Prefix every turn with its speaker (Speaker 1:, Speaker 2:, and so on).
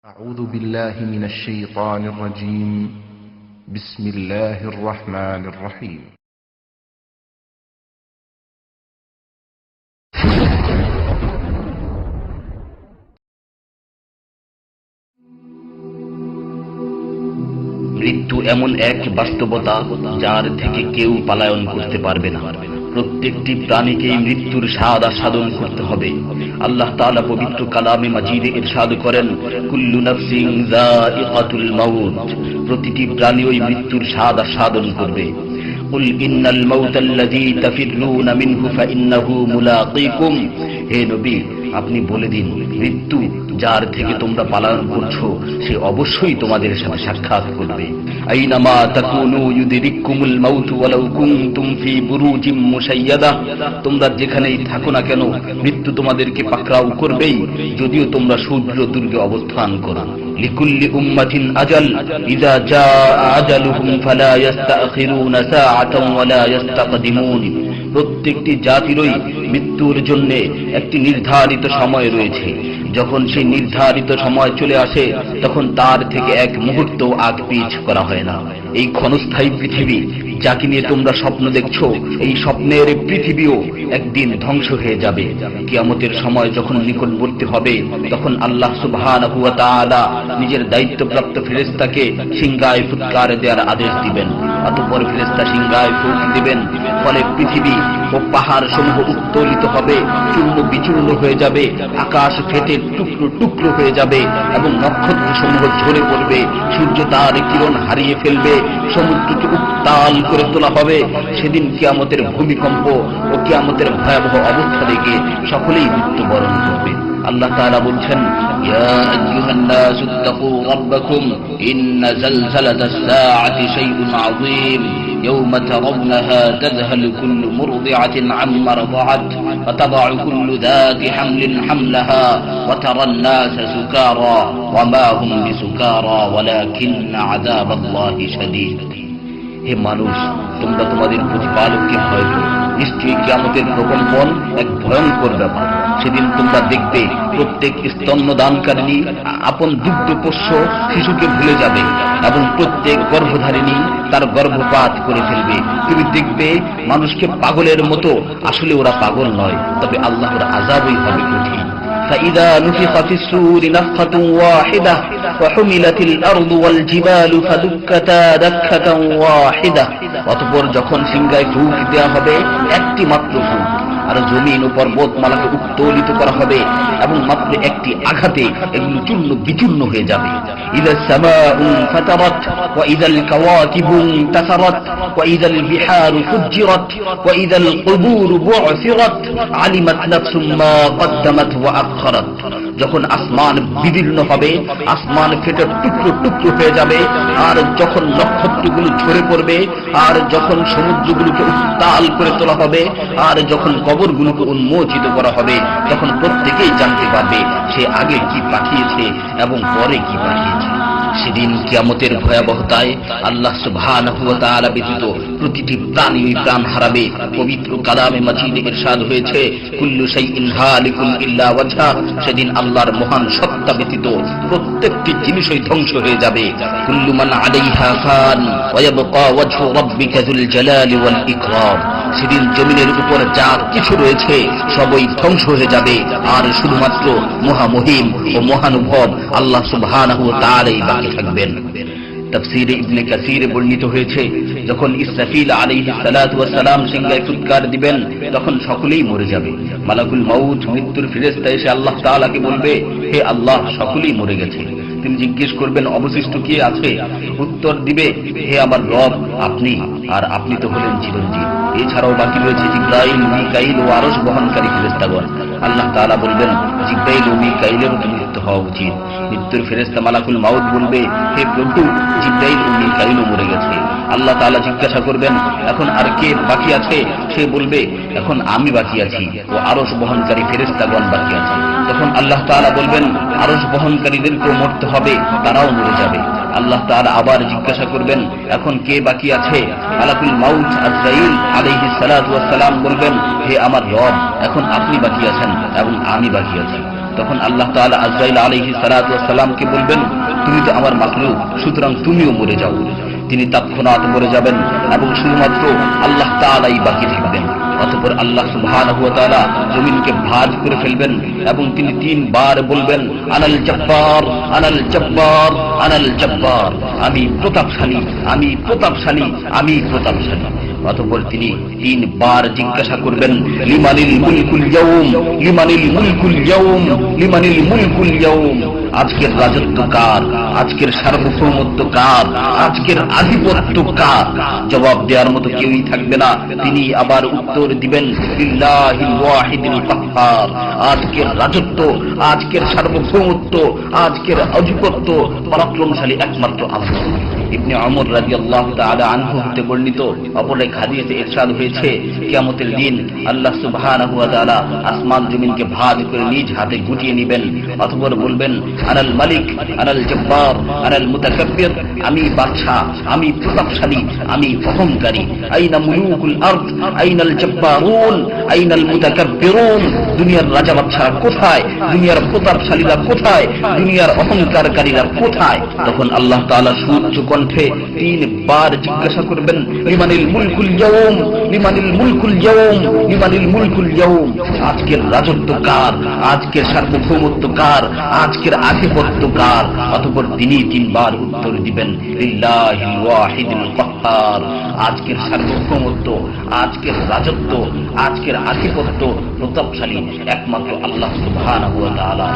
Speaker 1: أعوذ بالله من الشيطان الرجيم. بسم الله الرحمن الرحيم.
Speaker 2: মৃত্যু এমন এক বাস্তবতা যার থেকে কেউ পলায়ন করতে পারবে না। প্রত্যেকটি প্রাণীকেই মৃত্যুর স্বাদ আস্বাদন করতে হবে। আল্লাহ তাআলা পবিত্র কালামে মাজিদে ইরশাদ করেন, কুল্লু নাফসিন যায়িকাতুল মাউত, প্রতিটি প্রাণী ওই মৃত্যুর স্বাদ আস্বাদন করবে। কুল ইন্নাল মাউতাল্লাযী তাফিররুনা মিনহু ফাইন্নাহু মুলাকীকুম, হে নবী আপনি বলে দিন, মৃত্যু যার থেকে তোমরা পালায়ন করছো সে অবশ্যই তোমাদের সাথে সাক্ষাৎ করবে। আইনামা তাকুনু ইউদরিকুমুল মাউত ওয়ালাউ কুনতুম ফি বুরুজিম মুশাইয়াদা, তোমরা যেখানেই থাকো না কেন মৃত্যু তোমাদেরকে পাকড়াও করবেই, যদিও তোমরা সূর্যদুর্গে অবস্থান করো। লিকুল্লি উম্মাতিন আজাল, ইযা জাআ আজালুহুম ফালা ইস্তাখিরুনা সাআতান ওয়ালা ইস্তাকদিমুন, প্রত্যেকটি জাতিরই মৃত্যুর জন্য একটি নির্ধারিত সময় রয়েছে। যখন সেই নির্ধারিত সময় চলে আসে তখন তার থেকে এক মুহূর্ত আগ পিছ করা হয় না। এই ক্ষণস্থায়ী পৃথিবী যাকে নিয়ে তোমরা স্বপ্ন দেখছো, এই স্বপ্নের পৃথিবীও একদিন ধ্বংস হয়ে যাবে। কিয়ামতের সময় যখন নিকটবর্তী হবে তখন আল্লাহ সুবহানাহু ওয়া তাআলা নিজের দায়িত্বপ্রাপ্ত ফেরেশতাকে সিংহায় ফুৎকার দেওয়ার আদেশ দিবেন। অতঃপর ফেরেশতা সিংহায় ফুঁক দিবেন, ফলে পৃথিবী ও পাহাড় সমূহ উত্তোলিত হবে, চূর্ণ বিচূর্ণ হয়ে যাবে, আকাশ ফেটে টুকরো টুকরো হয়ে যাবে এবং নক্ষত্র সমূহ ঝরে পড়বে, সূর্য তার কিরণ হারিয়ে ফেলবে, সমুদ্রকে উত্তাল করে তোলা হবে। সেদিন কিয়ামতের ভূমিকম্প ও কিয়ামতের ভয়াবহ অবস্থা দেখে সকলেই মৃত্যুবরণ করবে। আল্লাহ তাআলা বলছেন, ইয়া আইয়ুহান নাসু ইত্তাকু রাব্বাকুম ইন্না যালযালাতাস সাআতি শাইউন আযীম يوم ترونها تذهل كل مرضعة عما رضعت وتضع كل ذات حمل حملها وترى الناس سكارى وما هم بسكارى ولكن عذاب الله شديد। হে মানুষ, তোমরা তোমাদের প্রতিপালককে ভয় করো, নিশ্চয়ই কিয়ামতের প্রকম্পন এক ভয়ঙ্কর ব্যাপার। সেদিন তোমরা দেখবে প্রত্যেক স্তন্যদানকারিণী আপন দুগ্ধপোষ্য শিশুকে ভুলে যাবে এবং প্রত্যেক গর্ভধারিণী তার গর্ভপাত করে ফেলবে। তুমি দেখবে মানুষকে পাগলের মতো, আসলে ওরা পাগল নয়, তবে আল্লাহর আযাবই হবে কঠিন। فإذا نفخ في الصور نفخة واحدة وحملت الأرض والجبال فدكتا دكة واحدة, অতঃপর যখন সিংহায় ফুঁক দেওয়া হবে একটি মাত্র ফুঁক, আর জমিন ও পর্বতমালাকে উত্তোলিত করা হবে এবং মাত্র একটি আঘাতে এগুলো চূর্ণ বিচূর্ণ হয়ে যাবে। ইযা সামাউ ফাতারাত ওয়া ইযাল কাওয়াকিবু ইনতাসারাত ওয়া ইযাল বিহারু ফুজ্জিরাত ওয়া ইযাল কুবুরু বু'সিরাত আলিমাত নাফসুম মা কদ্দামাত ওয়া আখখারাত, যখন আসমান বিদীর্ণ হবে, আসমান ফেটে টুকরো টুকরো হয়ে যাবে, আর যখন নক্ষত্রগুলো ঝরে পড়বে, আর যখন সমুদ্রগুলোকে উত্তাল করে তোলা হবে, আর যখন কবরগুলোকে উন্মোচিত করা হবে, তখন প্রত্যেকেই জানতে পারবে সে আগে কি পাঠিয়েছে এবং পরে কি পাঠিয়েছে। সেদিন কিয়ামতের ভয়াবহতায় আল্লাহ সুবহানাহু ওয়া তাআলা ব্যতীত প্রতিটি প্রাণী প্রাণ হারাবে। পবিত্র কালামে মাজিদে ইরশাদ হয়েছে, কুল্লু শাইইন হালিকুন ইল্লা ওয়াজহা, সেদিন আল্লাহর মহান সত্তা ব্যতীত প্রত্যেকটি জিনিসই ধ্বংস হয়ে যাবে। কুল্লু মান আলাইহা ফান ওয়া ইয়াবকা ওয়াজহু রাব্বিকা যুল জালালি ওয়াল ইকরাম, সেদিন জমিনের উপর যা কিছু রয়েছে সবই ধ্বংস হয়ে যাবে, আর শুধুমাত্র মহামহিম ও মহানুভব আল্লাহ সুবহানাহু ওয়া তাআলাই বাকি থাকবেন। তাফসীরে ইবনে কাসীরে বর্ণিত হয়েছে, যখন ইসরাফিল আলাইহিস সালাতু ওয়াস সালাম সিংহায় ফুৎকার দিবেন তখন সকলেই মরে যাবে। মালাকুল মাউত মৃত্যুর ফেরেশতা এসে আল্লাহ তাআলাকে বলবে, হে আল্লাহ, সকলেই মরে গেছে। তিনি জিজ্ঞেস করবেন, অবশিষ্ট কে আছে? উত্তর দিবে, হে আমার রব, আপনি, আর আপনি তো হলেন চিরঞ্জীব। এছাড়াও বাকি রয়েছে জিবরাইল, মিকাইল ও আরশ বহনকারী ফেরেশতাগণ। আল্লাহ তাআলা বলবেন, জিবরাইল ও মিকাইলেরও মৃত্যু হওয়া উচিত। মৃত্যুর ফেরেশতা মালাকুল মাউত বলবে, হে প্রভু, জিবরাইল ও মিকাইলও মরে গেছে। আল্লাহ তাআলা জিজ্ঞাসা করবেন, এখন আর কে বাকি আছে? সে বলবে, এখন আমি বাকি আছি ও আরশ বহনকারী ফেরেশতাগণ বাকি আছে। তখন আল্লাহ তাআলা বলবেন, আরশ বহনকারীদেরকেও মরতে হবে, তারাও মরে যাবে। আল্লাহ তাআলা আবার জিজ্ঞাসা করবেন, এখন কে বাকি আছে? মালাকুল মাউত আজরাইল আলাইহিস সালাতু ওয়াস সালাম বলবেন, হে আমার রব, এখন আপনি বাকি আছেন এবং আমি বাকি আছি। তখন আল্লাহ তাআলা আজরাইল আলাইহিস সালাতু ওয়াস সালামকে বলবেন, তুমি তো আমার মাখলুক, সুতরাং তুমিও মরে যাও। তিনি তৎক্ষণাৎ মরে যাবেন এবং শুধুমাত্র আল্লাহ তাআলাই বাকি থাকবেন। অতঃপর আল্লাহ সুবহানাহু ওয়া তাআলা জমিনকে ভাঁজ করে ফেলবেন এবং তিনি 3 বার বলবেন, আনাল জব্বার, আনাল জব্বার, আনাল জব্বার, আমি প্রতাপশালী, আমি প্রতাপশালী, আমি প্রতাপশালী। অতঃপর তিনি 3 বার জিজ্ঞাসা করবেন, লিমানিল মুলকুল ইয়াউম, লিমানিল মুলকুল ইয়াউম, লিমানিল মুলকুল ইয়াউম, আজকের রাজত্ব কার, আজকের সার্বভৌমত্ব কার, আজকের আধিপত্য কার? জবাব দেওয়ার মতো কেউই থাকবে না। তিনি আবার উত্তর দিবেন, লিল্লাহিল ওয়াহিদিল কাহ্হার, আজকের রাজত্ব, আজকের সার্বভৌমত্ব, আজকের আধিপত্য পরাক্রমশালী একমাত্র আল্লাহ। ইবনে ওমর রাদিয়াল্লাহু তাআলা আনহু হতে বর্ণিত অপর এক হাদিসে ইরশাদ হয়েছে, কিয়ামতের দিন আল্লাহ সুবহানাহু ওয়া তাআলা আসমান জমিনকে ভাঁজ করে নিজ হাতে গুটিয়ে নেবেন। অতঃপর বলবেন, আনাল মালিক, আনাল জব্বার, আনাল মুতাকাব্বির, আমি বাদশাহ, আমি প্রতাপশালী, আমি অহংকারী। আইনা মুলুকুল আরদ, আইনাল জব্বারুন, আইনাল মুতাকাব্বিরুন, দুনিয়ার রাজা বাদশারা কোথায়, দুনিয়ার প্রতাপশালীরা কোথায়, দুনিয়ার অহংকারকারীরা কোথায়? তখন আল্লাহ তাআলা সুউচ্চ কণ্ঠে 3 বার জিজ্ঞাসা করবেন, লিমানিল মুলকুল ইয়াউম, লিমানিল মুলকুল ইয়াউম, লিমানিল মুলকুল ইয়াউম, আজকের রাজত্ব কার, আজকের সার্বভৌমত্ব কার, আজকের আধিপত্য কার? অতঃপর তিনি 3 বার উত্তর দিবেন, লিল্লাহিল ওয়াহিদিল কাহ্হার, আজকের সার্বভৌমত্ব, আজকের রাজত্ব, আজকের আধিপত্য প্রতাপশালী একমাত্র আল্লাহ সুবহানাহু ওয়া তাআলা।